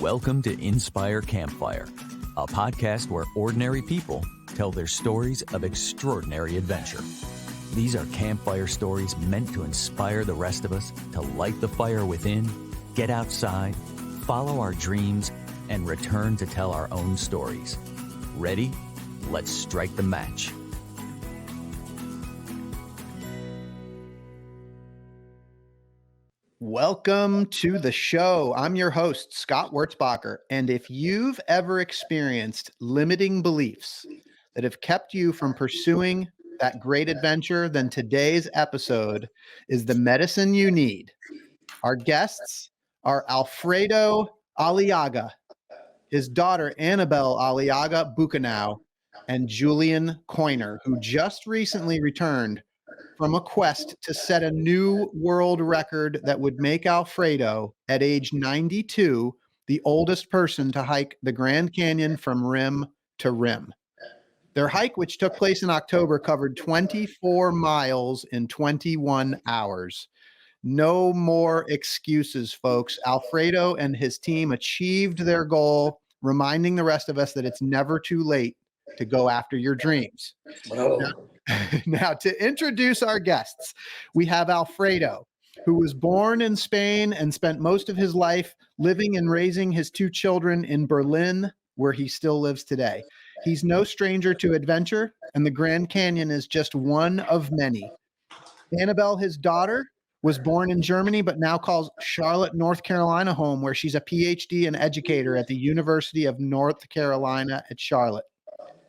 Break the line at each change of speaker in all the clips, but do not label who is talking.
Welcome to Inspire Campfire, a podcast where ordinary people tell their stories of extraordinary adventure. These are campfire stories meant to inspire the rest of us to light the fire within, get outside, follow our dreams, and return to tell our own stories. Ready? Let's strike the match.
Welcome to the show. I'm your host, Scott Wurzbacher, and if you've ever experienced limiting beliefs that have kept you from pursuing that great adventure, then today's episode is the medicine you need. Our guests are Alfredo Aliaga, his daughter Anabel Aliaga-Buchenau, and Julian Coiner, who just recently returned from a quest to set a new world record that would make Alfredo, at age 92, the oldest person to hike the Grand Canyon from rim to rim. Their hike, which took place in October, covered 24 miles in 21 hours. No more excuses, folks. Alfredo and his team achieved their goal, reminding the rest of us that it's never too late to go after your dreams. Now, to introduce our guests, we have Alfredo, who was born in Spain and spent most of his life living and raising his two children in Berlin, where he still lives today. He's no stranger to adventure, and the Grand Canyon is just one of many. Anabel, his daughter, was born in Germany, but now calls Charlotte, North Carolina home, where she's a PhD and educator at the University of North Carolina at Charlotte.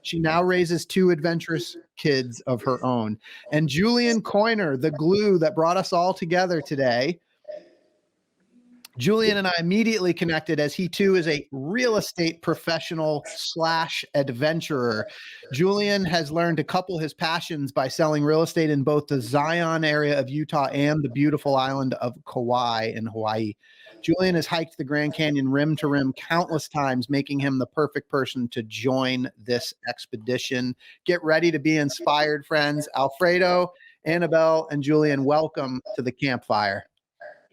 She now raises two adventurous kids of her own. And Julian Coiner, the glue that brought us all together today. Julian and I immediately connected as he too is a real estate professional / adventurer. Julian has learned to couple his passions by selling real estate in both the Zion area of Utah and the beautiful island of Kauai in Hawaii. Julian has hiked the Grand Canyon rim to rim countless times, making him the perfect person to join this expedition. Get ready to be inspired, friends. Alfredo, Anabel, and Julian, welcome to the campfire.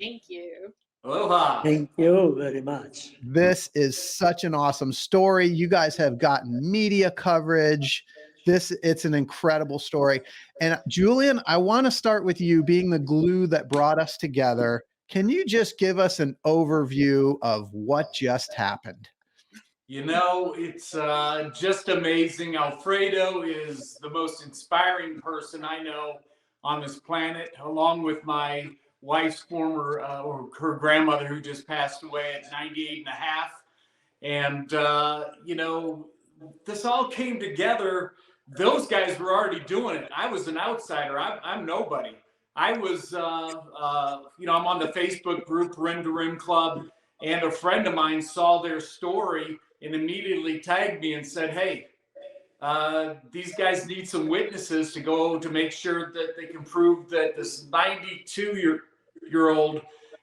Thank you.
Aloha.
Thank you very much.
This is such an awesome story. You guys have gotten media coverage. It's an incredible story. And Julian, I want to start with you being the glue that brought us together. Can you just give us an overview of what just happened?
You know, it's just amazing. Alfredo is the most inspiring person I know on this planet, along with my wife's former, or her grandmother who just passed away at 98 and a half. And, you know, this all came together. Those guys were already doing it. I was an outsider. I'm nobody. I was, you know, I'm on the Facebook group Rim to Rim Club, and a friend of mine saw their story and immediately tagged me and said, hey, these guys need some witnesses to go to make sure that they can prove that this 92-year-old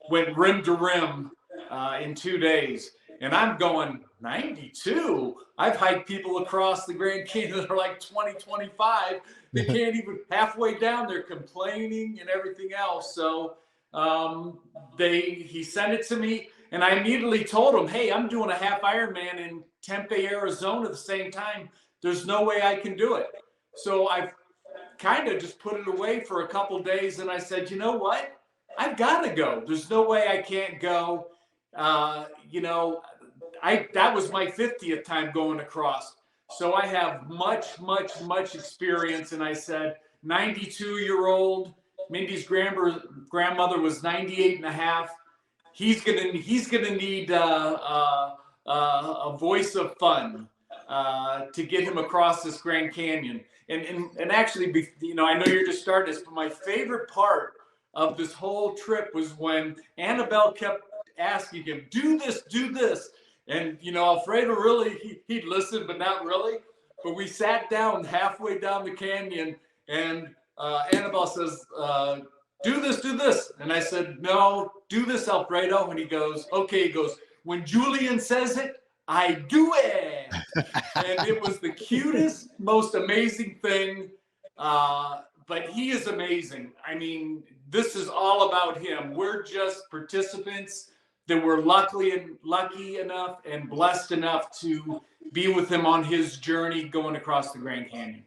went rim to rim in 2 days. And I'm going, 92? I've hiked people across the Grand Canyon that are like 20, 25. They can't even halfway down. They're complaining and everything else. So he sent it to me, and I immediately told him, hey, I'm doing a half Ironman in Tempe, Arizona at the same time. There's no way I can do it. So I kind of just put it away for a couple days, and I said, you know what? I've got to go. There's no way I can't go. You know, that was my 50th time going across. So I have much experience. And I said, 92-year-old, Mindy's grandmother was 98 and a half. He's gonna need a voice of fun to get him across this Grand Canyon. And actually, you know, I know you're just starting this, but my favorite part of this whole trip was when Anabel kept asking him, do this. And, you know, Alfredo really, he'd listen, but not really. But we sat down halfway down the canyon, and Anabel says, do this. And I said, no, do this, Alfredo. And he goes, okay. He goes, when Julian says it, I do it. And it was the cutest, most amazing thing. But he is amazing. I mean, this is all about him. We're just participants that were lucky enough and blessed enough to be with him on his journey going across the Grand Canyon.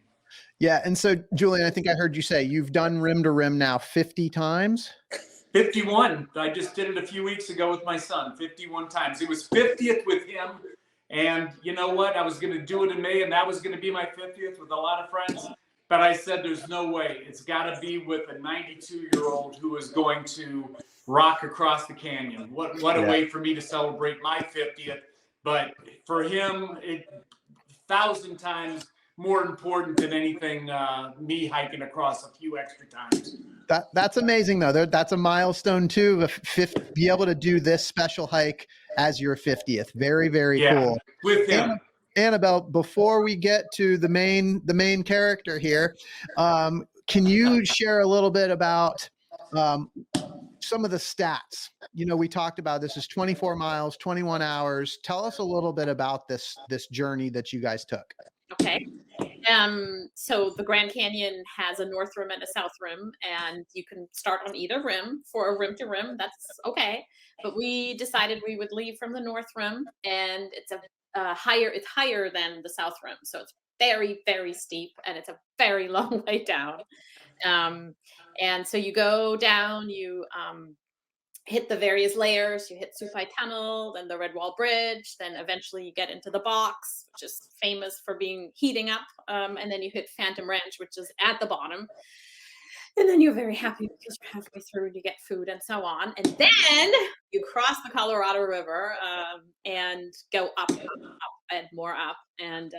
Yeah. And so, Julian, I think I heard you say you've done rim to rim now 50 times.
51. I just did it a few weeks ago with my son, 51 times. It was 50th with him. And you know what? I was going to do it in May, and that was going to be my 50th with a lot of friends. But I said, there's no way. It's got to be with a 92-year-old who is going to rock across the canyon. What a way for me to celebrate my 50th. But for him, it 1,000 times more important than anything, me hiking across a few extra times.
That's amazing, though. That's a milestone too. Be able to do this special hike as your 50th. Very, very cool.
With him.
Anabel, before we get to the main character here, can you share a little bit about some of the stats? You know, we talked about this is 24 miles, 21 hours. Tell us a little bit about this journey that you guys took.
Okay. So the Grand Canyon has a north rim and a south rim, and you can start on either rim for a rim to rim. That's okay. But we decided we would leave from the north rim, and it's it's higher than the south rim. So it's very, very steep, and it's a very long way down. And so you go down, you hit the various layers. You hit Supai Tunnel, then the Red Wall Bridge, then eventually you get into the box, which is famous for heating up, and then you hit Phantom Ranch, which is at the bottom. And then you're very happy because you're halfway through and you get food and so on. And then you cross the Colorado River and go up and more up. And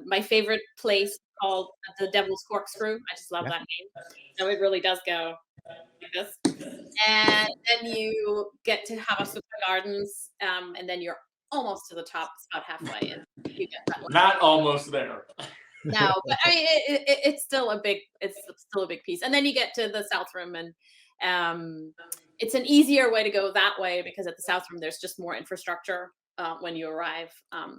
my favorite place called the Devil's Corkscrew. I just love that name. So it really does go like this. And then you get to Havasupai Gardens, and then you're almost to the top. It's about halfway, and you get that.
Not almost there.
No, but I mean, it's still a big piece. And then you get to the South Rim, and it's an easier way to go that way because at the South Rim there's just more infrastructure when you arrive.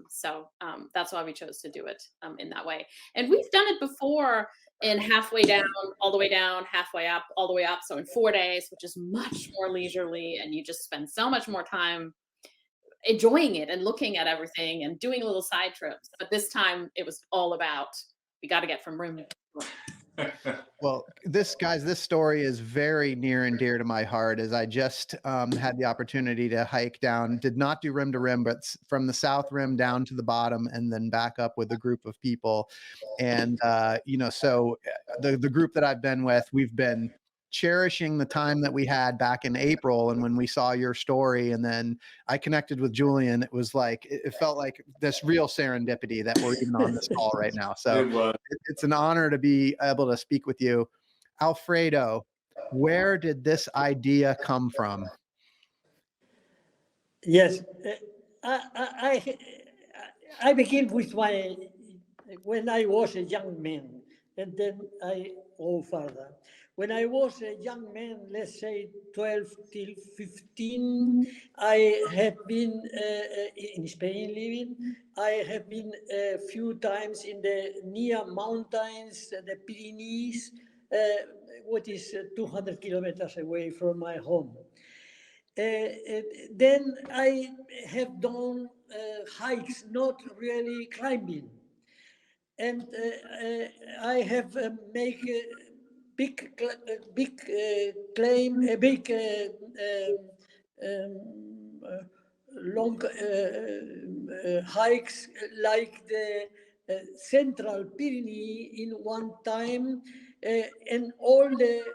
So that's why we chose to do it in that way. And we've done it before in halfway down, all the way down, halfway up, all the way up. So in 4 days, which is much more leisurely, and you just spend so much more time enjoying it and looking at everything and doing little side trips. But this time it was all about, we got to get from room to room.
Well, this story is very near and dear to my heart, as I just had the opportunity to hike down, did not do rim to rim, but from the south rim down to the bottom and then back up with a group of people. And, so the group that I've been with, we've been cherishing the time that we had back in April. And when we saw your story and then I connected with Julian, it was like, it felt like this real serendipity that we're even on this call right now. So it's an honor to be able to speak with you. Alfredo, where did this idea come from?
Yes, I begin with when I was a young man, and then I go further. When I was a young man, let's say 12 till 15, I have been in Spain living. I have been a few times in the near mountains, the Pyrenees, what is 200 kilometers away from my home. Then I have done hikes, not really climbing. And I have made big long hikes like the Central Pyrenees in one time, and all the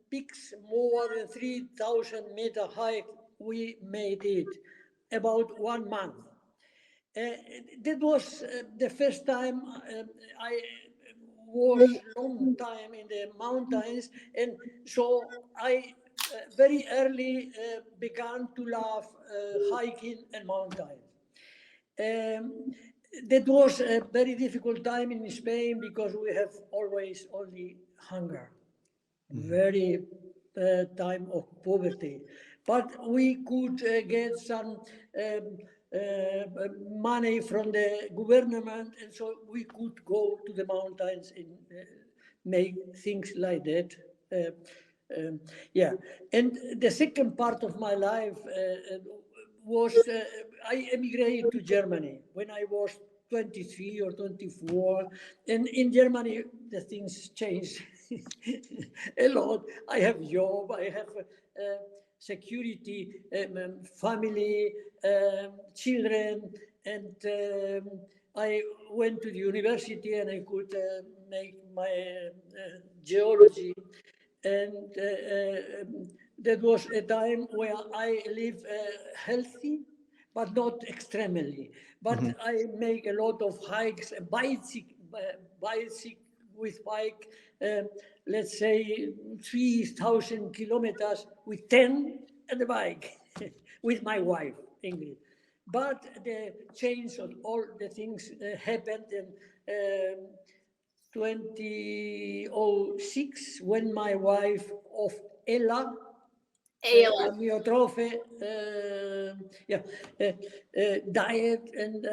peaks more than 3,000 meter high, we made it about 1 month. That was the first time I was long time in the mountains, and so I very early began to love hiking and mountain. That was a very difficult time in Spain because we have always only hunger, very time of poverty, but we could get some money from the government, and so we could go to the mountains and make things like that. Yeah, and the second part of my life was I emigrated to Germany when I was 23 or 24, and in Germany the things changed a lot. I have job, I have security, family, children, and I went to the university and I could make my geology, and that was a time where I live healthy, but not extremely. But I make a lot of hikes, bicycle with bike, let's say 3,000 kilometers with 10 and the bike with my wife, Ingrid. But the change of all the things happened in 2006 when my wife of Ella
Ayla.
amyotrophy diet, and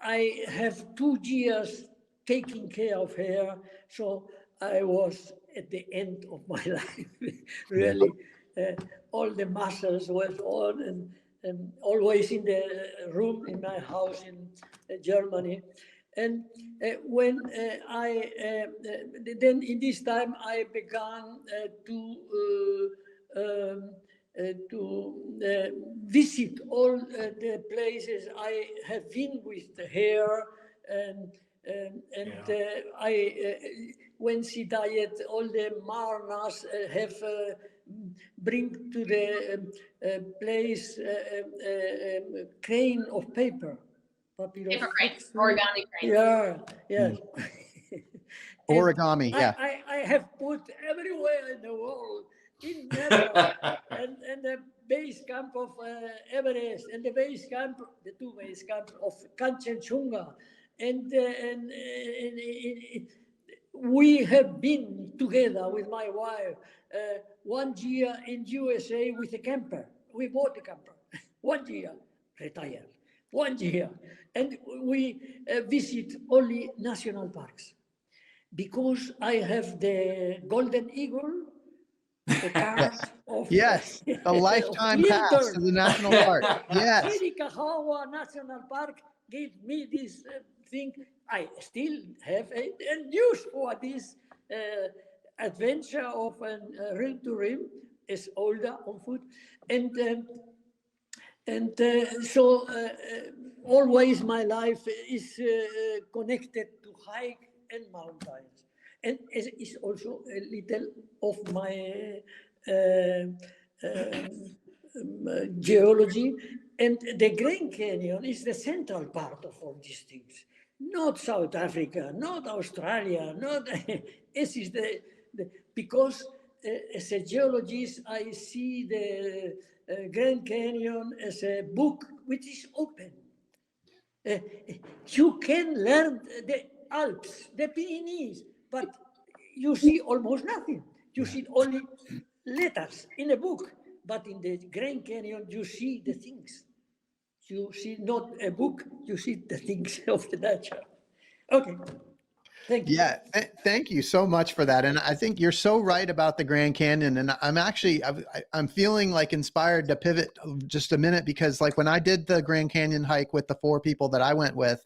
I have 2 years taking care of her, so I was at the end of my life. Really, all the muscles were on, and always in the room in my house in Germany. And when then in this time I began to visit all the places I have been with her, and when she died, all the Marnas have bring to the place crane of paper.
Paper crane,
Papyrus.
origami crane.
Yeah, yes. And
Origami, yeah.
I have put everywhere in the world, in Nepal, and the base camp of Everest, and the base camp, the two base camps of Kanchenjunga, and we have been together with my wife 1 year in USA with a camper. We bought a camper. 1 year, retired. 1 year. And we visit only national parks. Because I have the golden eagle, the card of,
Yes, a lifetime
of
pass
Clinton.
to the national park. Yes.
Chiricahua National Park gave me this thing. I still have a use for this adventure of rim to rim. Is older on foot, and so always my life is connected to hike and mountains, and it's also a little of my geology. And the Grand Canyon is the central part of all these things. Not South Africa, not Australia, not this is the because as a geologist I see the Grand Canyon as a book which is open. You can learn the Alps, the Pyrenees, but you see almost nothing. You see only letters in a book, but in the Grand Canyon you see the things. You see not a book, you see the things of the nature. Okay. Thank you.
Yeah, thank you so much for that. And I think you're so right about the Grand Canyon. And I'm feeling like inspired to pivot just a minute, because like when I did the Grand Canyon hike with the 4 people that I went with,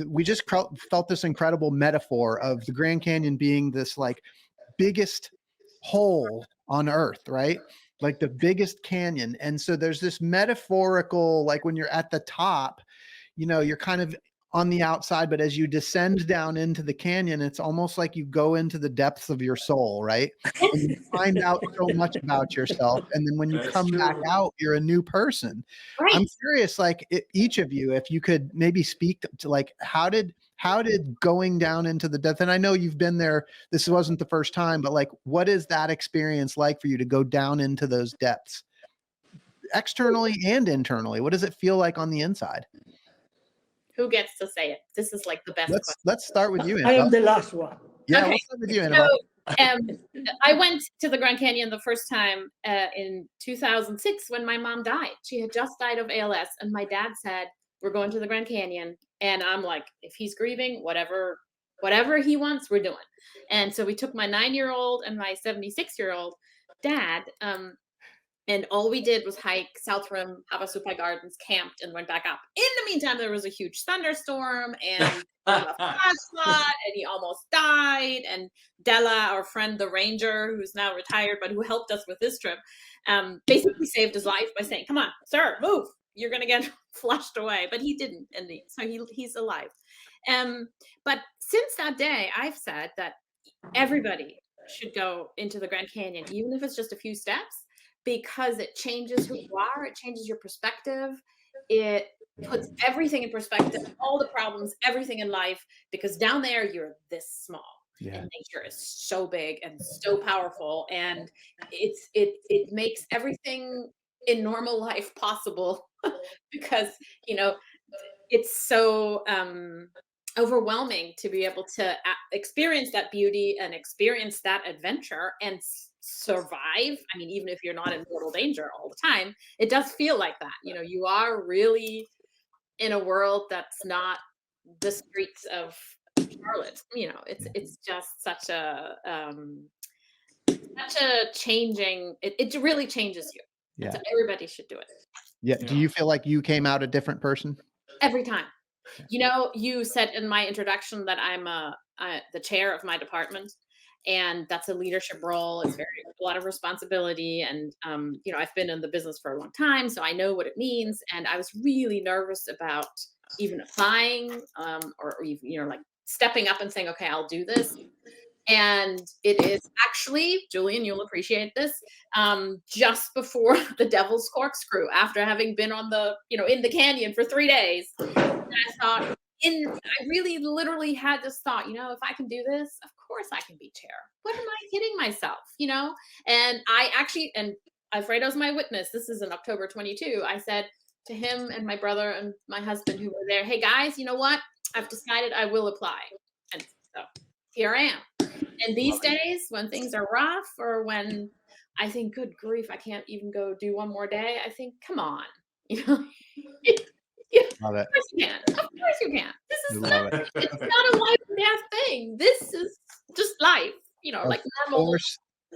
we just felt this incredible metaphor of the Grand Canyon being this like biggest hole on earth, right? Like the biggest canyon. And so there's this metaphorical, like when you're at the top, you know, you're kind of on the outside, but as you descend down into the canyon, it's almost like you go into the depths of your soul, right? And you find out so much about yourself. And then when you come back out, you're a new person.
Right.
I'm curious, like each of you, if you could maybe speak to like, how did going down into the depth, and I know you've been there, this wasn't the first time, but like, what is that experience like for you to go down into those depths? Externally and internally, what does it feel like on the inside?
Who gets to say it? This is like the best question.
Let's start with you, Anabel.
I am the last one.
Yeah,
Okay.
we'll start with you, Anabel.
So, I went to the Grand Canyon the first time in 2006 when my mom died. She had just died of ALS, and my dad said, "We're going to the Grand Canyon." And I'm like, if he's grieving, whatever Whatever he wants, we're doing. And so we took my 9-year-old and my 76-year-old dad, and all we did was hike South Rim, Havasupai Gardens, camped, and went back up. In the meantime, there was a huge thunderstorm and a flash flood, and he almost died. And Della, our friend, the ranger, who's now retired, but who helped us with this trip, basically saved his life by saying, "Come on, sir, move. You're going to get flushed away." But he didn't. And so he's alive. But since that day, I've said that everybody should go into the Grand Canyon, even if it's just a few steps, because it changes who you are, it changes your perspective, it puts everything in perspective, all the problems, everything in life, because down there you're this small.
Yeah.
And nature is so big and so powerful, and it makes everything in normal life possible because it's so overwhelming to be able to experience that beauty and experience that adventure and survive. I mean, even if you're not in mortal danger all the time, it does feel like that. You are really in a world that's not the streets of Charlotte. It's just such a changing. It really changes you.
Yeah.
So everybody should do it.
Yeah. Do you feel like you came out a different person?
Every time. You said in my introduction that I'm the chair of my department, and that's a leadership role. It's a lot of responsibility, and I've been in the business for a long time, so I know what it means. And I was really nervous about even applying, or even like stepping up and saying, "Okay, I'll do this." And it is actually, Julian, you'll appreciate this, just before the Devil's Corkscrew, after having been on in the canyon for 3 days. And I thought, I really literally had this thought, if I can do this, of course I can be chair. What am I kidding myself, And I actually, and Alfredo's my witness, this is in October 22, I said to him and my brother and my husband who were there, "Hey guys, you know what? I've decided I will apply." And so here I am. And these days, when things are rough, or when I think, good grief, I can't even go do one more day, I think, come on.
Love it.
Of course you can. Of course you can. This is it's not a life and death thing. This is just life, like normal.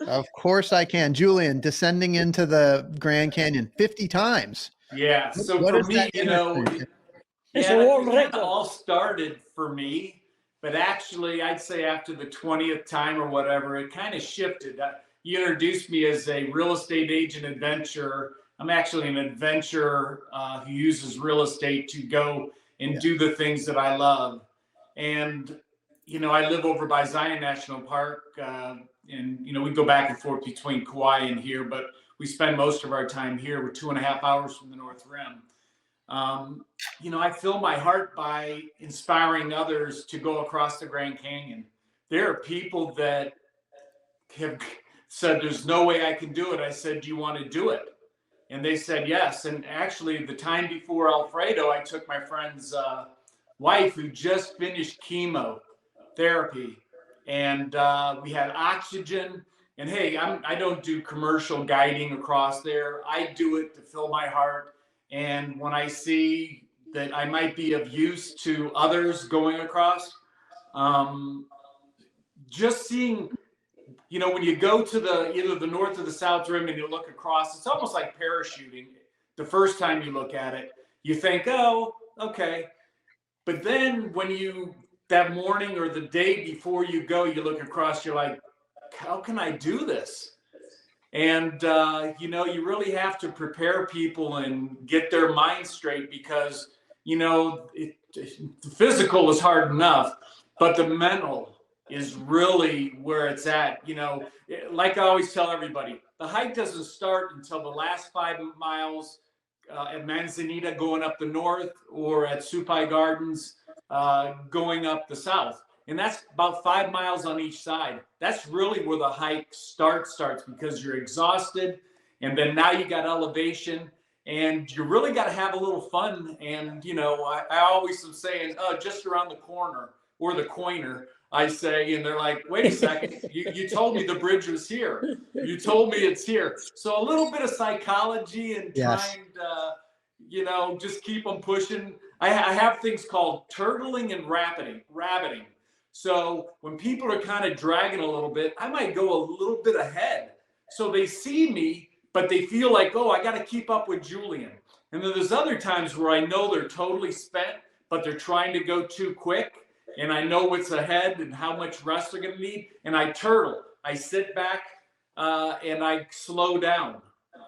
Of course I can. Julian, descending into the Grand Canyon 50 times.
Yeah. So for me,
it's a world record.
It all started for me. But actually, I'd say after the 20th time or whatever, it kind of shifted. You introduced me as a real estate agent adventurer. I'm actually an adventurer who uses real estate to go and do the things that I love. And, I live over by Zion National Park. And, we go back and forth between Kauai and here, but we spend most of our time here. We're 2.5 hours from the North Rim. I fill my heart by inspiring others to go across the Grand Canyon. There are people that have said, "There's no way I can do it." I said, "Do you want to do it?" And they said yes. And actually, the time before Alfredo, I took my friend's wife who just finished chemotherapy, and we had oxygen. And hey, I don't do commercial guiding across there. I do it to fill my heart. And when I see that I might be of use to others going across, just seeing, when you go to either the North or the South Rim and you look across, it's almost like parachuting. The first time you look at it, you think, oh, okay. But then when that morning or the day before you go, you look across, you're like, how can I do this? And, you really have to prepare people and get their mind straight because, the physical is hard enough, but the mental is really where it's at. Like I always tell everybody, the hike doesn't start until the last 5 miles at Manzanita going up the north, or at Supai Gardens going up the south. And that's about 5 miles on each side. That's really where the hike starts because you're exhausted. And then now you got elevation and you really got to have a little fun. And, I always am saying, oh, just around the corner or the Coiner, I say, and they're like, wait a second, you told me the bridge was here. You told me it's here. So a little bit of psychology and trying to, just keep them pushing. I have things called turtling and rabbiting. So when people are kind of dragging a little bit, I might go a little bit ahead. So they see me, but they feel like, oh, I got to keep up with Julian. And then there's other times where I know they're totally spent, but they're trying to go too quick. And I know what's ahead and how much rest they're going to need. And I turtle. I sit back and I slow down.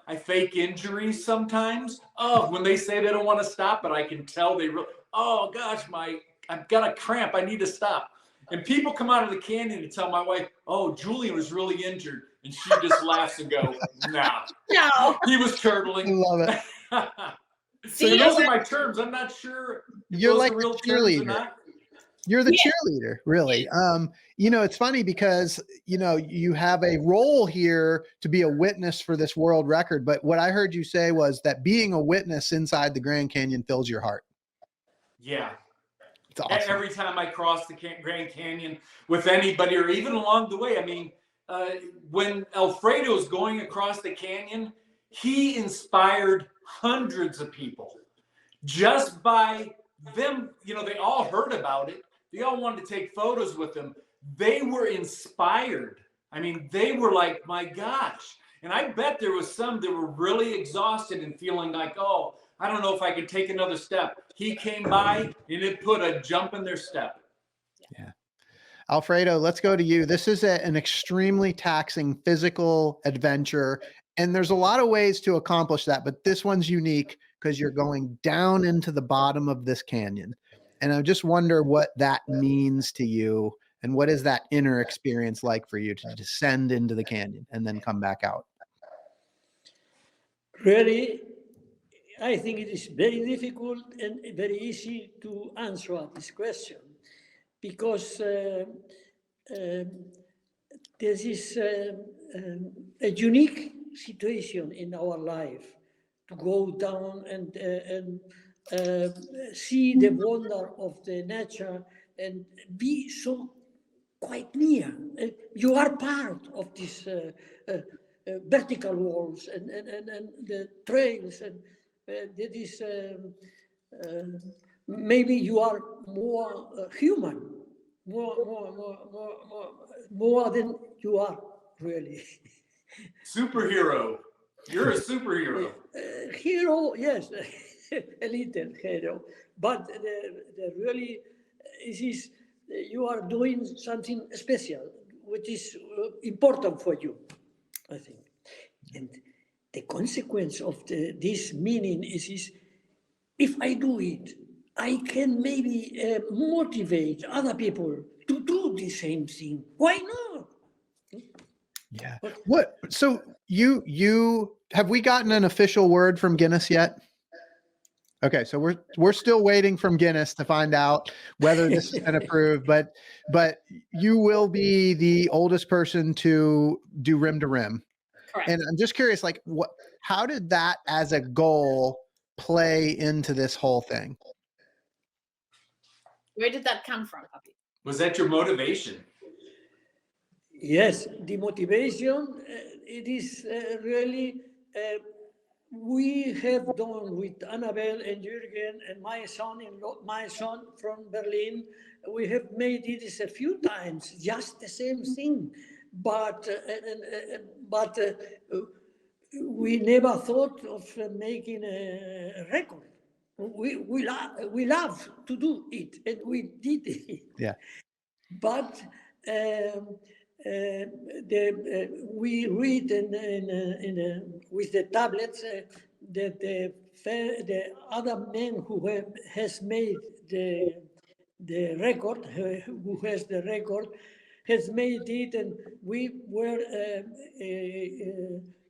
I fake injuries sometimes. Oh, when they say they don't want to stop, but I can tell they really, oh gosh, I've got a cramp. I need to stop. And people come out of the canyon and tell my wife, oh, Julian was really injured. And she just laughs and go, nah,
No.
he was
I
turtling.
love it.
So those are my terms. I'm not sure if
You're
those
like
are real
the
terms or
cheerleader.
not.
You're the
Yeah.
cheerleader, really. It's funny because, you have a role here to be a witness for this world record. But what I heard you say was that being a witness inside the Grand Canyon fills your heart.
Yeah.
It's awesome.
Every time I cross the Grand Canyon with anybody, or even along the way, I mean, when Alfredo's going across the canyon, he inspired hundreds of people just by them. They all heard about it. They all wanted to take photos with him. They were inspired. I mean, they were like, my gosh. And I bet there was some that were really exhausted and feeling like, oh, I don't know if I could take another step. He came by and it put a jump in their step.
Yeah. Alfredo, let's go to you. This is an extremely taxing physical adventure, and there's a lot of ways to accomplish that, but this one's unique because you're going down into the bottom of this canyon. And I just wonder what that means to you, and what is that inner experience like for you to descend into the canyon and then come back out?
Really, I think it is very difficult and very easy to answer this question, because this is a unique situation in our life, to go down and see the wonder of the nature and be so quite near. You are part of this vertical walls and the trails, and that is maybe you are more human, more than you are really.
Superhero. You're a superhero.
Hero, yes, a little hero, but the really is you are doing something special, which is important for you, I think. And the consequence of this meaning is if I do it, I can maybe motivate other people to do the same thing. Why not?
Yeah. What? So you have we gotten an official word from Guinness yet? Okay, so we're still waiting from Guinness to find out whether this has been approved, but you will be the oldest person to do rim to rim.
Correct.
And I'm just curious, like, how did that as a goal play into this whole thing?
Where did that come from, Puppy?
Was that your motivation?
Yes, the motivation, it is really, we have done with Anabel and Julian and my son from Berlin, we have made it a few times, just the same thing, but we never thought of making a record. We love to do it, and we did it.
Yeah.
But we read with the tablets that the other man who has made the record, who has the record, has made it, and we were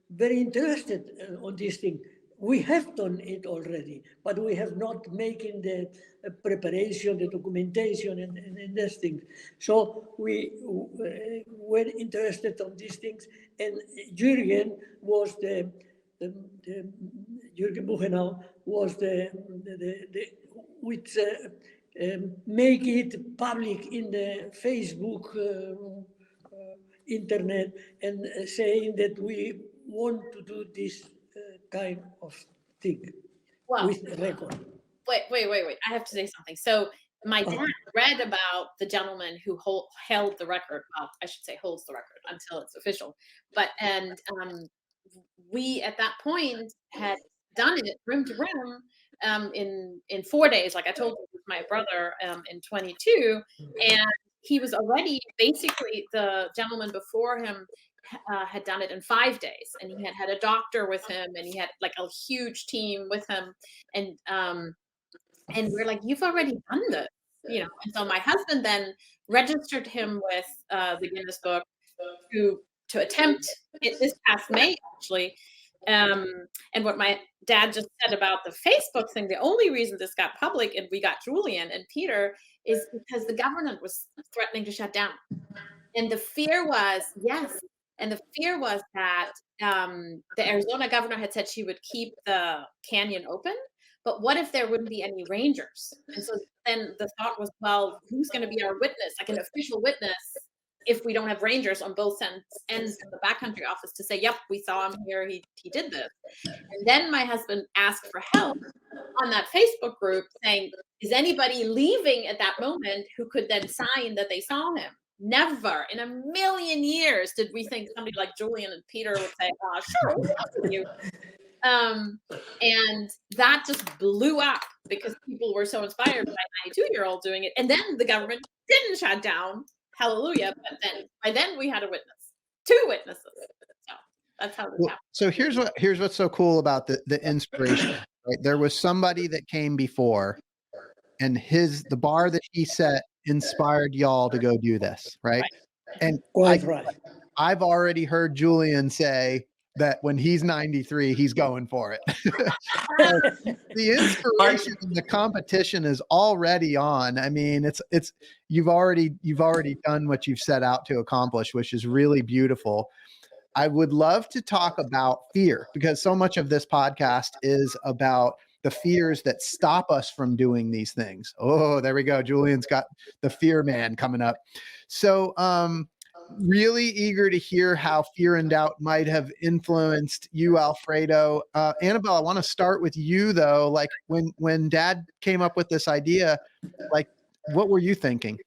very interested on this thing. We have done it already, but we have not making the preparation, the documentation, and these things. So we were interested on these things, and Julian was Julian Buchenau was which make it public in the Facebook internet, and saying that we want to do this kind of thing
Well,
with a record.
wait. I have to say something. So my dad read about the gentleman who held the record. Well, I should say holds the record until it's official. But we at that point had done it rim to rim in 4 days, like I told you, with my brother in 22, and he was already basically the gentleman before him had done it in 5 days, and he had a doctor with him, and he had like a huge team with him, and we're like, you've already done this, and so my husband then registered him with the Guinness Book to attempt it this past May, actually. And what my dad just said about the Facebook thing, the only reason this got public and we got Julian and Peter is because the government was threatening to shut down. And the fear was, that the Arizona governor had said she would keep the canyon open, but what if there wouldn't be any rangers? And so then the thought was, well, who's going to be our witness, like an official witness, if we don't have rangers on both ends of the backcountry office to say, yep, we saw him here, he did this. And then my husband asked for help on that Facebook group saying, is anybody leaving at that moment who could then sign that they saw him? Never in a million years did we think somebody like Julian and Peter would say, sure, we'll talk with you. And that just blew up because people were so inspired by a 92-year-old doing it. And then the government didn't shut down. Hallelujah. But then by then we had a witness, 2 witnesses. So that's how this happened.
So here's what's so cool about the inspiration, right? There was somebody that came before, and the bar that he set inspired y'all to go do this, right? And I've already heard Julian say that when he's 93, he's going for it. The inspiration and the competition is already on. I mean, it's you've already done what you've set out to accomplish, which is really beautiful. I would love to talk about fear, because so much of this podcast is about the fears that stop us from doing these things. Oh, there we go. Julian's got the fear man coming up. So, really eager to hear how fear and doubt might have influenced you, Alfredo. Anabel, I want to start with you though. Like when Dad came up with this idea, like what were you thinking?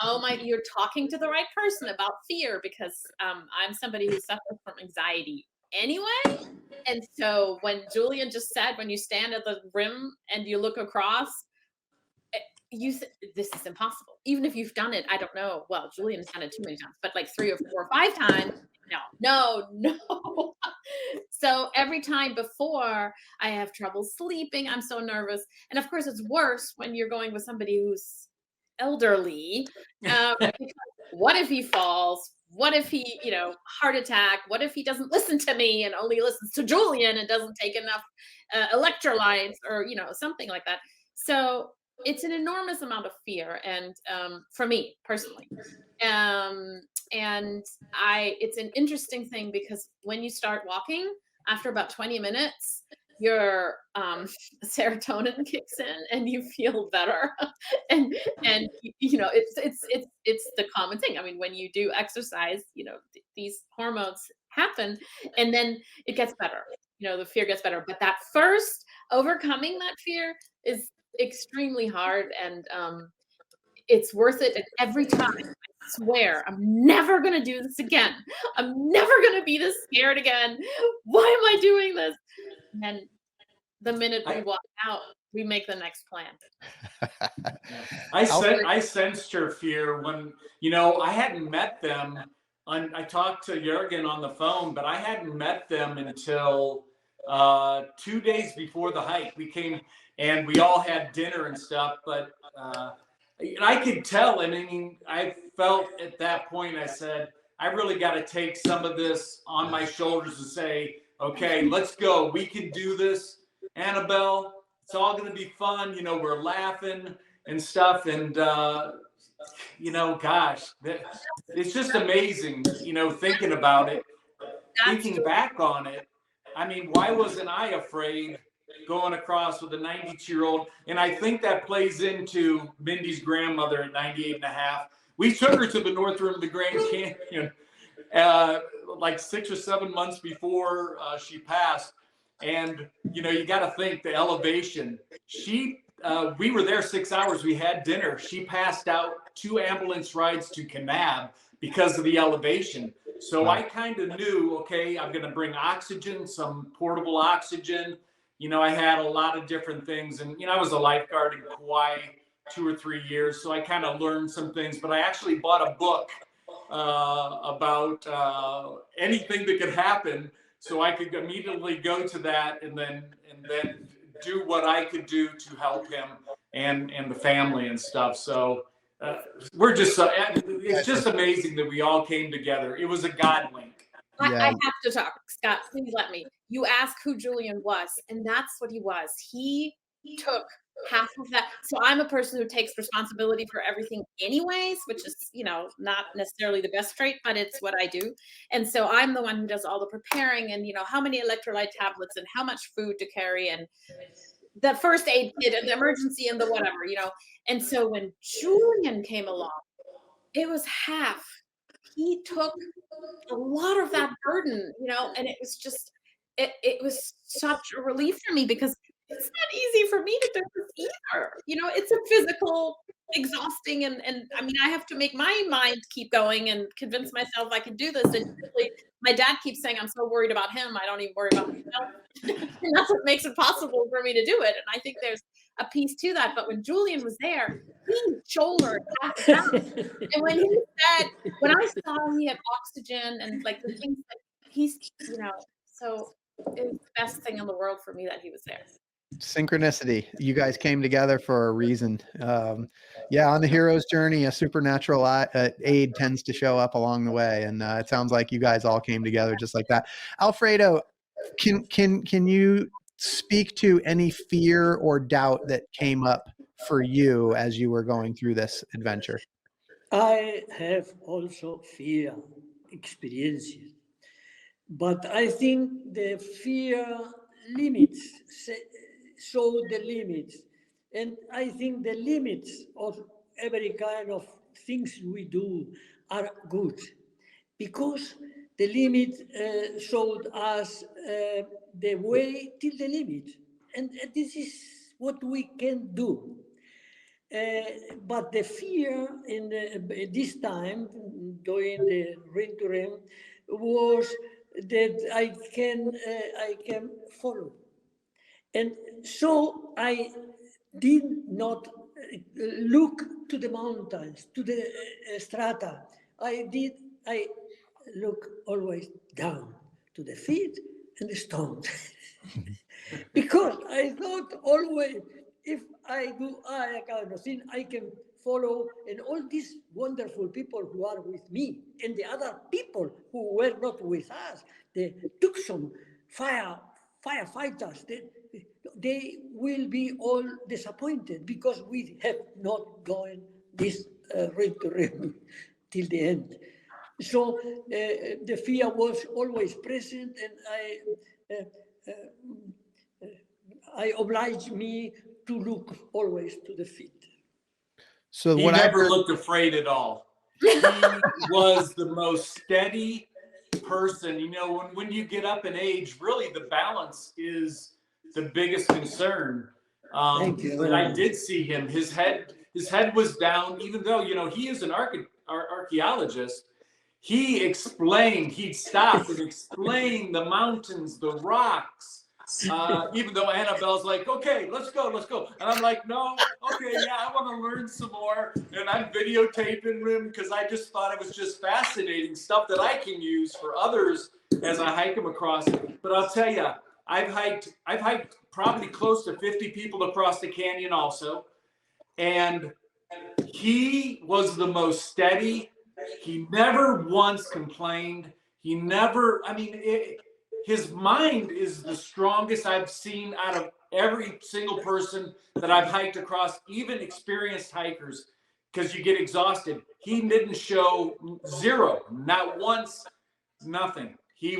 Oh you're talking to the right person about fear, because I'm somebody who suffers from anxiety anyway. And so when Julian just said, when you stand at the rim and you look across, this is impossible. Even if you've done it, I don't know. Well, Julian's done it too many times, but like 3 or 4 or 5 times. No. So every time before, I have trouble sleeping. I'm so nervous. And of course, it's worse when you're going with somebody who's elderly. Because what if he falls? What if he, heart attack? What if he doesn't listen to me and only listens to Julian and doesn't take enough electrolytes or, something like that. So it's an enormous amount of fear. And for me personally, and it's an interesting thing because when you start walking, after about 20 minutes, your serotonin kicks in and you feel better. and it's the common thing. I mean, when you do exercise, these hormones happen and then it gets better. The fear gets better. But that first overcoming that fear is extremely hard, and it's worth it. And every time I swear I'm never going to do this again. I'm never going to be this scared again. Why am I doing this? And the minute we walk out, we make the next plan.
I sensed your fear when, I hadn't met them. I talked to Jürgen on the phone, but I hadn't met them until 2 days before the hike. We came and we all had dinner and stuff, but I could tell. And I mean, I felt at that point, I said, I really got to take some of this on my shoulders and say, okay, let's go. We can do this. Anabel, it's all going to be fun. We're laughing and stuff. And, gosh, it's just amazing, thinking about it, thinking back on it. I mean, why wasn't I afraid going across with a 92-year-old? And I think that plays into Mindy's grandmother at 98 and a half. We took her to the North Rim of the Grand Canyon like 6 or 7 months before she passed. And, you got to think the elevation. She we were there 6 hours. We had dinner. She passed out 2 ambulance rides to Kanab because of the elevation. So I kind of knew, okay, I'm going to bring oxygen, some portable oxygen. You know, I had a lot of different things. And, you know, I was a lifeguard in Kauai 2 or 3 years. So I kind of learned some things. But I actually bought a book about anything that could happen. So I could immediately go to that and then do what I could do to help him and the family and stuff. So we're just, it's just amazing that we all came together. It was a God wink.
I have to talk, Scott, please let me. You ask who Julian was, and that's what he was. He took half of that. So I'm a person who takes responsibility for everything anyways, which is, you know, not necessarily the best trait, but it's what I do. And so I'm the one who does all the preparing and, you know, how many electrolyte tablets and how much food to carry and the first aid kit and the emergency and the whatever, you know. And so when Julian came along, it was half. He took a lot of that burden, you know, and it was just, it was such a relief for me because it's not easy for me to do this either. You know, it's a physical, exhausting, and I mean, I have to make my mind keep going and convince myself I can do this. And usually my dad keeps saying, I'm so worried about him, I don't even worry about myself. And that's what makes it possible for me to do it. And I think there's a piece to that. But when Julian was there, he shouldered half the time. And when he said, when I saw him, he had oxygen and like the things that he's, you know, so it was the best thing in the world for me that he was there.
Synchronicity. You guys came together for a reason. Yeah, on the hero's journey, a supernatural aid tends to show up along the way, and it sounds like you guys all came together just like that. Alfredo, can you speak to any fear or doubt that came up for you as you were going through this adventure?
I have also fear experiences, but I think the fear limits show the limits, and I think the limits of every kind of things we do are good because the limit showed us the way till the limit, and this is what we can do. But the fear in this time during the ring to ring was that I can follow. And so I did not look to the mountains, to the strata. I look always down to the feet and the stones. Because I thought always, if I do a kind of thing, I can follow, and all these wonderful people who are with me, and the other people who were not with us, the Tucson firefighters, they will be all disappointed because we have not gone this ring to ring till the end. So the fear was always present, and I obliged me to look always to the feet.
So he never looked afraid at all. He was the most steady person. You know, when you get up in age, really the balance is the biggest concern.
Thank you.
But I did see him. His head was down, even though, you know, he is an archaeologist. He'd stop and explain the mountains, the rocks. Even though Anabel's like, okay, let's go. And I'm like, no, okay, yeah, I want to learn some more. And I'm videotaping him because I just thought it was just fascinating stuff that I can use for others as I hike them across. But I'll tell you, I've hiked probably close to 50 people across the canyon also. And he was the most steady. He never once complained. His mind is the strongest I've seen out of every single person that I've hiked across, even experienced hikers, because you get exhausted. He didn't show zero, not once, nothing. He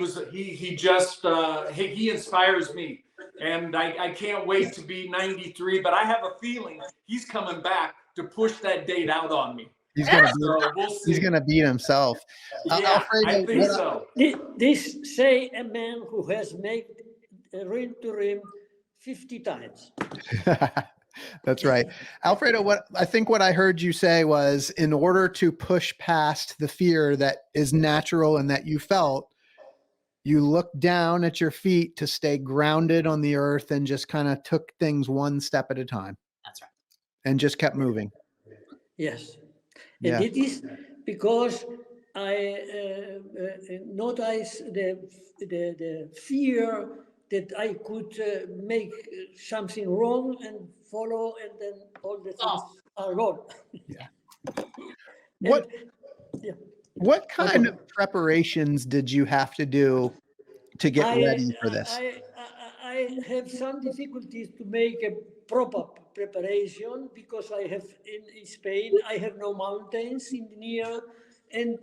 inspires me. And I can't wait to be 93, but I have a feeling he's coming back to push that date out on me.
He's gonna beat himself.
Yeah, I think so.
This say a man who has made ring to ring 50 times.
That's right. Alfredo, what I heard you say was, in order to push past the fear that is natural and that you felt, you looked down at your feet to stay grounded on the earth and just kind of took things one step at a time.
That's right.
And just kept moving.
Yes.
Yeah.
And it is because I noticed the fear that I could make something wrong and follow, and then all the things are gone.
Yeah.
And, yeah.
What kind of preparations did you have to do to get ready for this?
I have some difficulties to make a proper preparation because I have in Spain I have no mountains in near, and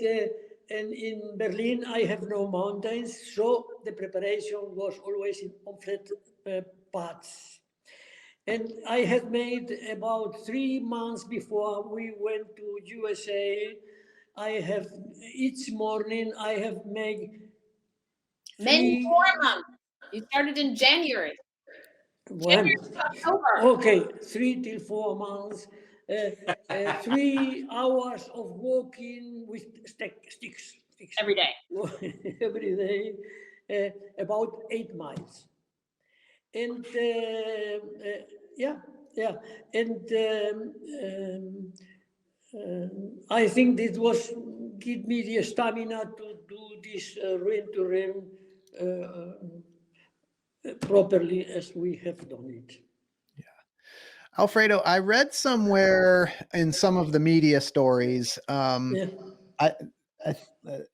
in Berlin I have no mountains, so the preparation was always on flat paths. And I had made about 3 months before we went to USA. I have each morning I have made
Many 4 months. You started in January.
When?
October.
Okay, 3 till 4 months. 3 hours of walking with sticks.
Every day.
Every day, about 8 miles. And and I think this was give me the stamina to do this rim to rim properly as we have done it.
Yeah. Alfredo, I read somewhere in some of the media stories,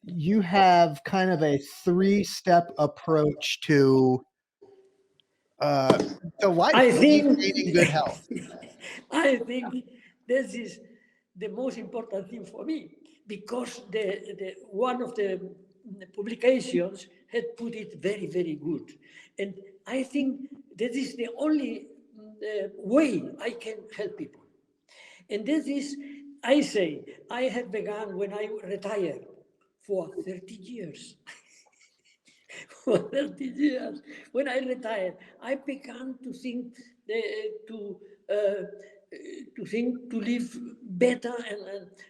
you have kind of a 3-step approach to life,
I think
maintaining good health.
I think this is the most important thing for me, because the one of the publications had put it very, very good. And I think that is the only way I can help people. And this is, I say, I have begun when I retired for 30 years. For 30 years, when I retired, I began to think to live better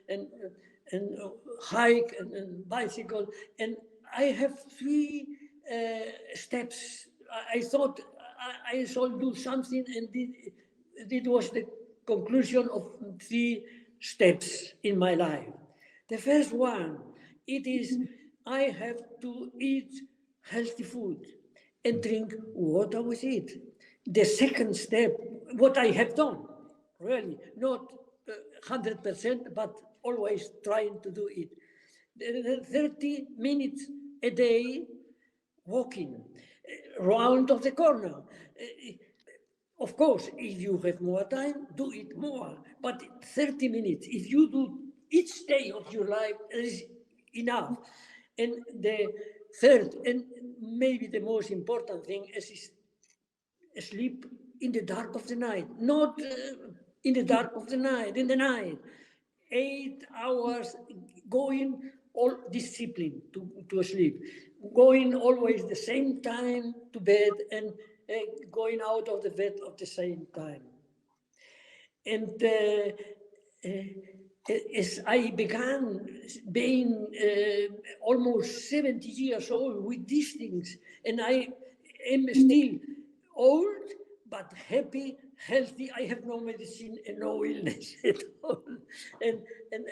and hike and bicycle. And I have 3 steps. I thought I should do something, and it was the conclusion of 3 steps in my life. The first one, it is I have to eat healthy food and drink water with it. The second step, what I have done, really, not 100%, but always trying to do it. 30 minutes a day walking round of the corner. Of course, if you have more time, do it more. But 30 minutes, if you do each day of your life, is enough. And the third, and maybe the most important thing, is sleep in the dark of the night. Not in the dark of the night, in the night. 8 hours going all discipline to sleep. Going always the same time to bed, and going out of the bed at the same time. And as I began being almost 70 years old with these things, and I am still old, but happy, healthy. I have no medicine and no illness at all. And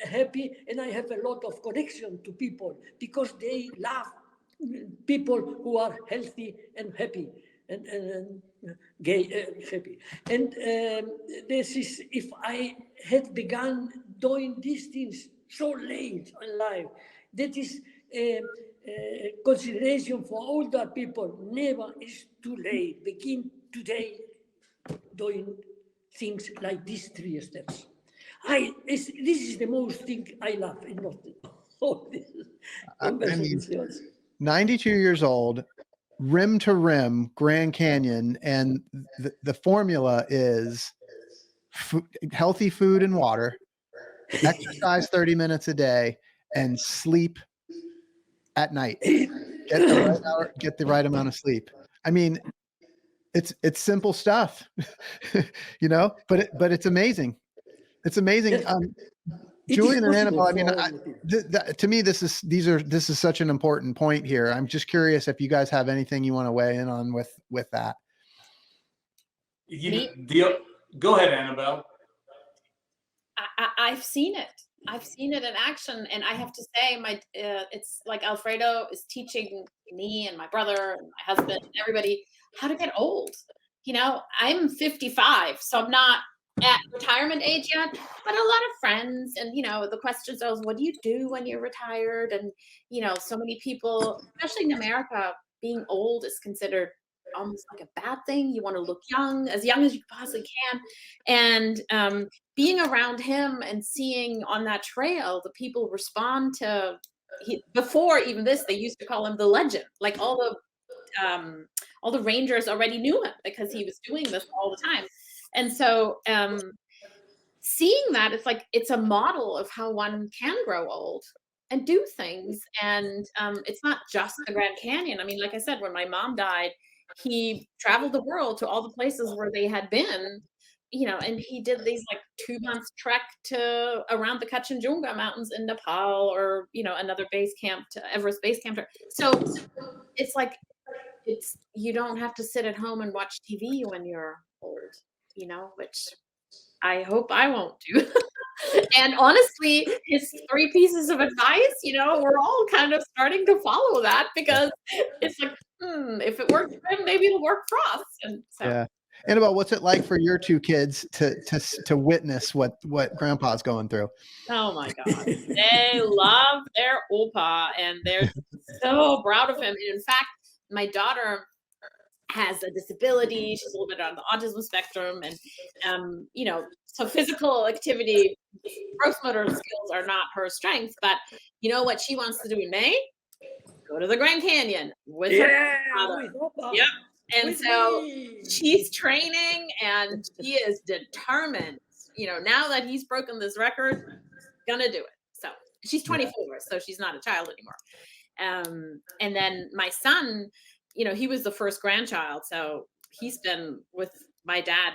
happy, and I have a lot of connection to people because they love people who are healthy and happy. And happy. And this is, if I had begun doing these things so late in life, that is consideration for older people. Never is too late. Begin today doing things like these 3 steps. This is the most thing I love in all these conversations.
92 years old, rim to rim, Grand Canyon, and the formula is healthy food and water, exercise 30 minutes a day, and sleep at night. Get the right amount of sleep. I mean, It's simple stuff, you know, but it's amazing. It's amazing.
Yes, it is
Julian and
possible
Annabelle, I
for
mean,
all of it.
to me, this is such an important point here. I'm just curious if you guys have anything you want to weigh in on with that.
Go ahead, Annabelle.
I've seen it. I've seen it in action, and I have to say, it's like Alfredo is teaching me and my brother and my husband and everybody how to get old. You know, I'm 55, so I'm not at retirement age yet, but a lot of friends, and you know, the questions are, what do you do when you're retired? And you know, so many people, especially in America, being old is considered almost like a bad thing. You want to look young as you possibly can, and being around him and seeing on that trail the people respond to before even this, they used to call him the legend. Like all the rangers already knew him because he was doing this all the time. And so seeing that, it's like it's a model of how one can grow old and do things. And it's not just the Grand Canyon. I mean, like I said, when my mom died, he traveled the world to all the places where they had been, you know, and he did these like 2 months trek to around the Kanchenjunga mountains in Nepal, or you know, another base camp to Everest base camp. So it's like you don't have to sit at home and watch TV when you're old, you know, which I hope I won't do. And honestly, his 3 pieces of advice, you know, we're all kind of starting to follow that, because it's like, if it works for him, maybe it'll work for us. And so,
Yeah. Annabelle, what's it like for your 2 kids to witness what Grandpa's going through?
oh my God, they love their Opa, and they're so proud of him. And in fact, my daughter has a disability. She's a little bit on the autism spectrum, and you know, so physical activity, gross motor skills are not her strength. But you know what she wants to do in May? Go to the Grand Canyon with her father. Yep. And so she's training, and she is determined. You know, now that he's broken this record, gonna do it. So she's 24, so she's not a child anymore. And then my son, you know, he was the first grandchild, so he's been with my dad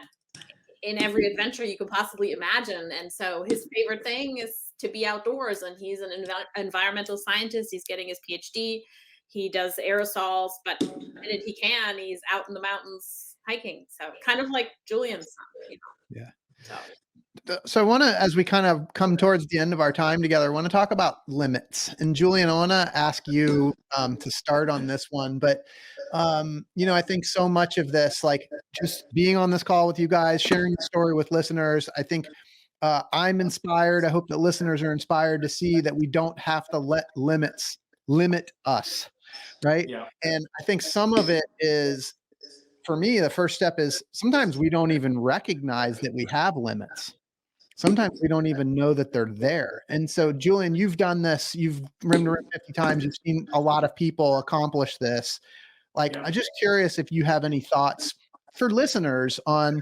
in every adventure you could possibly imagine. And so his favorite thing is to be outdoors, and he's an environmental scientist. He's getting his PhD. He does aerosols, but the minute he can, he's out in the mountains hiking. So kind of like Julian's son, you know.
Yeah. So I want to, as we kind of come towards the end of our time together, I want to talk about limits. And Julian, I want to ask you to start on this one. But, you know, I think so much of this, like just being on this call with you guys, sharing the story with listeners, I think I'm inspired. I hope that listeners are inspired to see that we don't have to let limits limit us. Right.
Yeah.
And I think some of it is, for me, the first step is sometimes we don't even recognize that we have limits. Sometimes we don't even know that they're there. And so, Julian, you've done this. You've rimmed around 50 times. You've seen a lot of people accomplish this. Like, I'm just curious if you have any thoughts for listeners on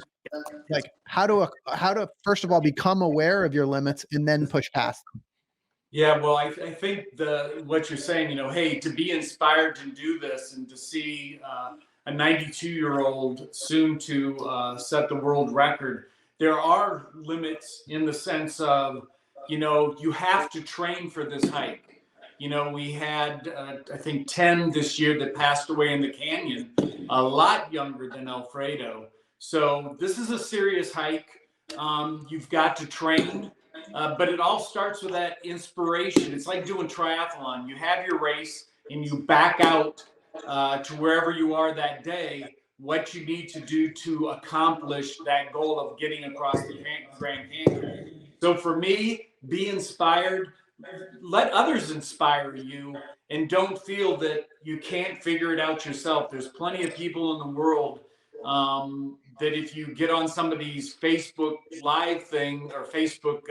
like how to first of all become aware of your limits and then push past them.
Yeah, well, I think what you're saying, you know, hey, to be inspired to do this and to see a 92-year-old soon to set the world record, there are limits in the sense of, you know, you have to train for this hike. You know, we had, I think, 10 this year that passed away in the canyon, a lot younger than Alfredo. So this is a serious hike. You've got to train. But it all starts with that inspiration. It's like doing triathlon. You have your race and you back out to wherever you are that day, what you need to do to accomplish that goal of getting across the Grand Canyon. So for me, be inspired. Let others inspire you, and don't feel that you can't figure it out yourself. There's plenty of people in the world that if you get on some of these Facebook live thing or Facebook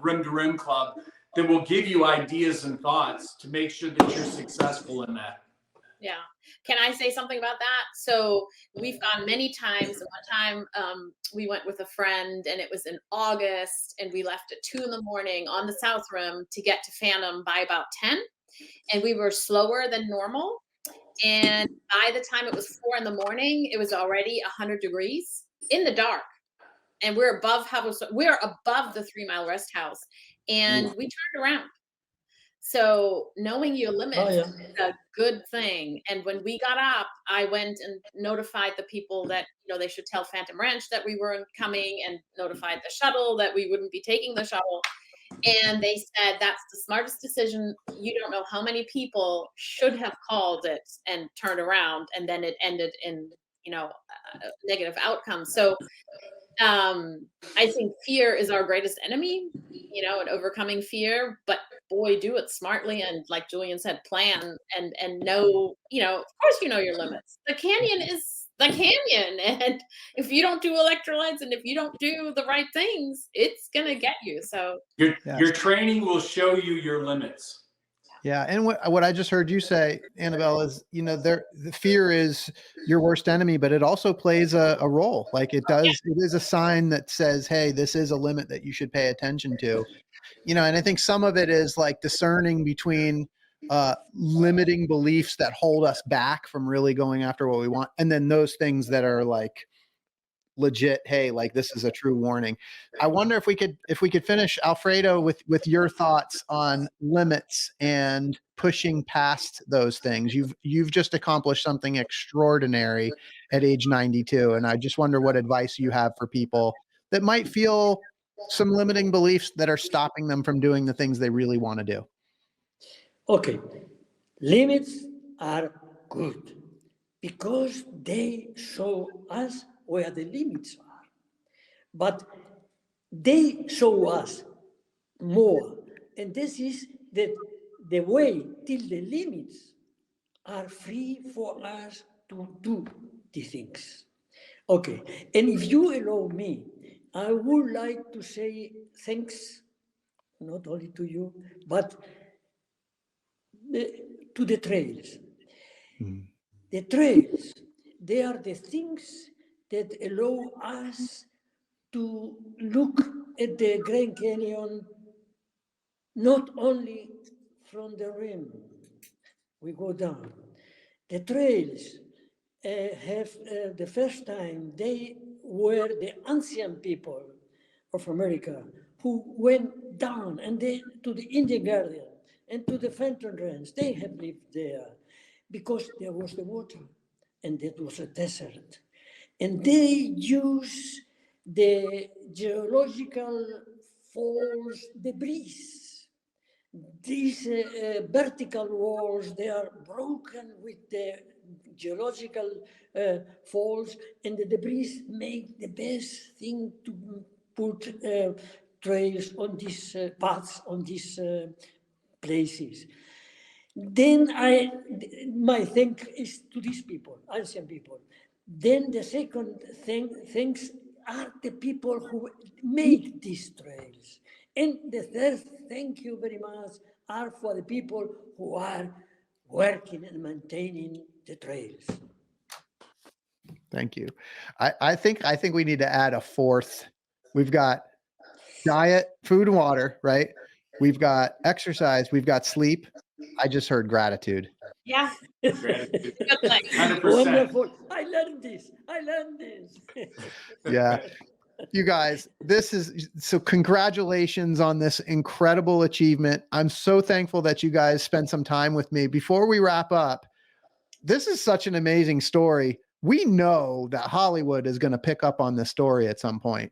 Rim to Rim Club, that will give you ideas and thoughts to make sure that you're successful in that.
Yeah. Can I say something about that? So we've gone many times. One time we went with a friend, and it was in August, and we left at 2 a.m. on the South Rim to get to Phantom by about 10. And we were slower than normal. And by the time it was 4 in the morning, it was already 100 degrees in the dark. And we're above the 3 Mile Rest House. And we turned around. So knowing your limits is a good thing. And when we got up, I went and notified the people that, they should tell Phantom Ranch that we weren't coming, and notified the shuttle that we wouldn't be taking the shuttle. And they said, that's the smartest decision. You don't know how many people should have called it and turned around, and then it ended in, a negative outcome. So I think fear is our greatest enemy, and overcoming fear, but boy, do it smartly. And like Julian said, plan and know, of course, your limits. The canyon is the canyon. And if you don't do electrolytes and if you don't do the right things, it's going to get you. So
your training will show you your limits.
Yeah. And what I just heard you say, Anabel, is, the fear is your worst enemy, but it also plays a role. Like it is a sign that says, hey, this is a limit that you should pay attention to, and I think some of it is like discerning between limiting beliefs that hold us back from really going after what we want. And then those things that are like legit, hey, like this is a true warning. I wonder if we could finish, Alfredo, with your thoughts on limits and pushing past those things. You've just accomplished something extraordinary at age 92, and I just wonder what advice you have for people that might feel some limiting beliefs that are stopping them from doing the things they really want to do.
Okay, limits are good because they show us where the limits are. But they show us more. And this is that the way till the limits are free for us to do the things. Okay, and if you allow me, I would like to say thanks, not only to you, but to the trails. The trails, they are the things that allow us to look at the Grand Canyon not only from the rim. We go down. The trails have the first time they were the ancient people of America who went down and to the Indian Garden and to the Phantom Ranch. They have lived there because there was the water and it was a desert. And they use the geological falls debris. These vertical walls, they are broken with the geological falls, and the debris make the best thing to put trails on these paths, on these places. Then my thank is to these people, ancient people. Then the second thanks are the people who make these trails. And the third thank you very much are for the people who are working and maintaining the trails.
Thank you. I think we need to add a fourth. We've got diet, food and water, right? We've got exercise, we've got sleep. I just heard gratitude.
Yeah.
Gratitude.
Good thing.
100%.
Wonderful. I learned this.
Yeah. You guys, so congratulations on this incredible achievement. I'm so thankful that you guys spent some time with me. Before we wrap up, this is such an amazing story. We know that Hollywood is going to pick up on this story at some point.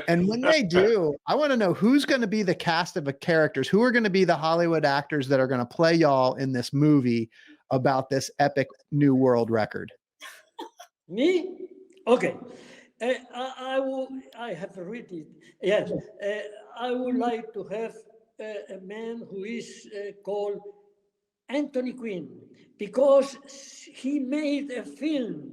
And when they do, I want to know who's going to be the cast of the characters, who are going to be the Hollywood actors that are going to play y'all in this movie about this epic new world record.
Me? Okay. I have read it. Yes. I would like to have a man who is called Anthony Quinn, because he made a film,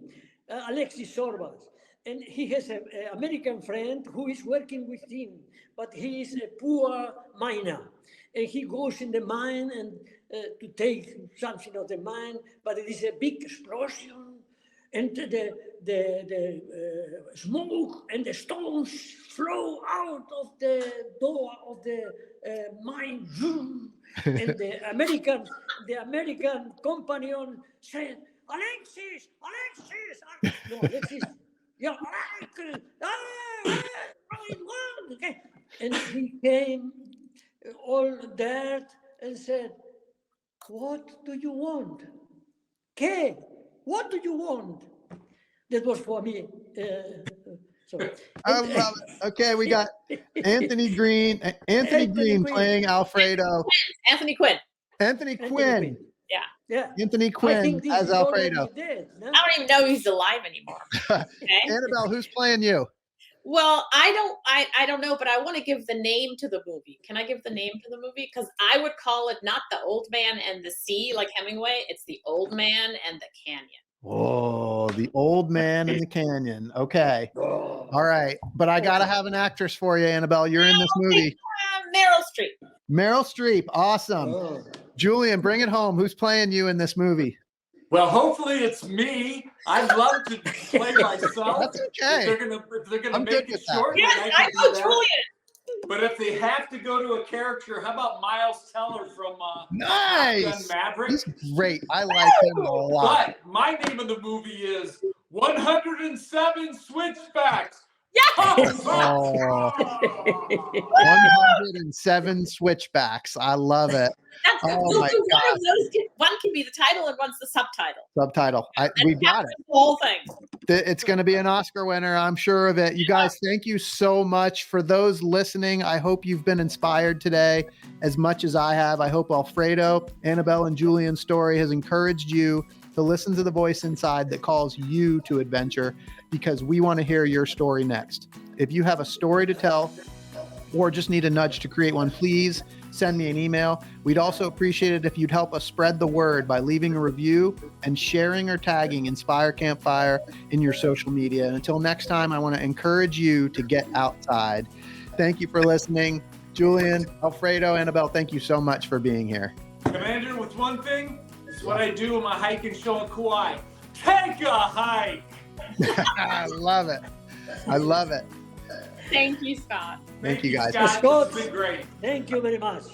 Alexis Sorbas. And he has an American friend who is working with him, but he is a poor miner. And he goes in the mine and to take something of the mine, but it is a big explosion. and the smoke and the stones flow out of the door of the mine. And the American companion said, Alexis, no, Alexis, yeah, okay. And he came all there and said, what do you want? ¿Qué? What do you want? That was for me.
I love it. Okay, we got Anthony Green playing Alfredo.
Anthony Quinn.
Anthony Quinn.
Yeah.
Anthony Quinn as Alfredo.
Dead, no?
I don't even know he's alive anymore. Okay?
Anabel, who's playing you?
Well, I don't know, but I want to give the name to the movie. Can I give the name to the movie? Because I would call it not The Old Man and the Sea like Hemingway. It's The Old Man and the Canyon.
Oh, The Old Man in the Canyon. Okay. All right. But I got to have an actress for you, Anabel. You're in this movie.
Meryl Streep.
Meryl Streep. Awesome. Julian, bring it home. Who's playing you in this movie?
Well, hopefully it's me. I'd love to play myself.
That's okay.
If they're gonna
I'm
make
good
it
with that.
short,
Yes,
then
I
can do
know
that.
Julian.
But if they have to go to a character, how about Miles Teller from
Nice.
Top Gun Maverick?
He's great. I like him a lot.
But my name of the movie is 107 Switchbacks.
Yes.
Oh, 107 switchbacks. I love it.
That's
Oh my
one
God.
of those. One can be the title and one's the subtitle.
Subtitle. We got it.
The whole thing.
It's going to be an Oscar winner. I'm sure of it. You guys, thank you so much. For those listening, I hope you've been inspired today as much as I have. I hope Alfredo, Anabel, and Julian's story has encouraged you to listen to the voice inside that calls you to adventure, because we want to hear your story next. If you have a story to tell or just need a nudge to create one, please send me an email. We'd also appreciate it if you'd help us spread the word by leaving a review and sharing or tagging Inspire Campfire in your social media. And until next time, I want to encourage you to get outside. Thank you for listening. Julian, Alfredo, Anabel, thank you so much for being here.
Commander, with one thing, it's what I do in my hiking show in Kauai. Take a hike.
I love it. I love it.
Thank you, Scott.
Thank you, guys.
Scott.
Scott.
It's been great.
Thank you very much.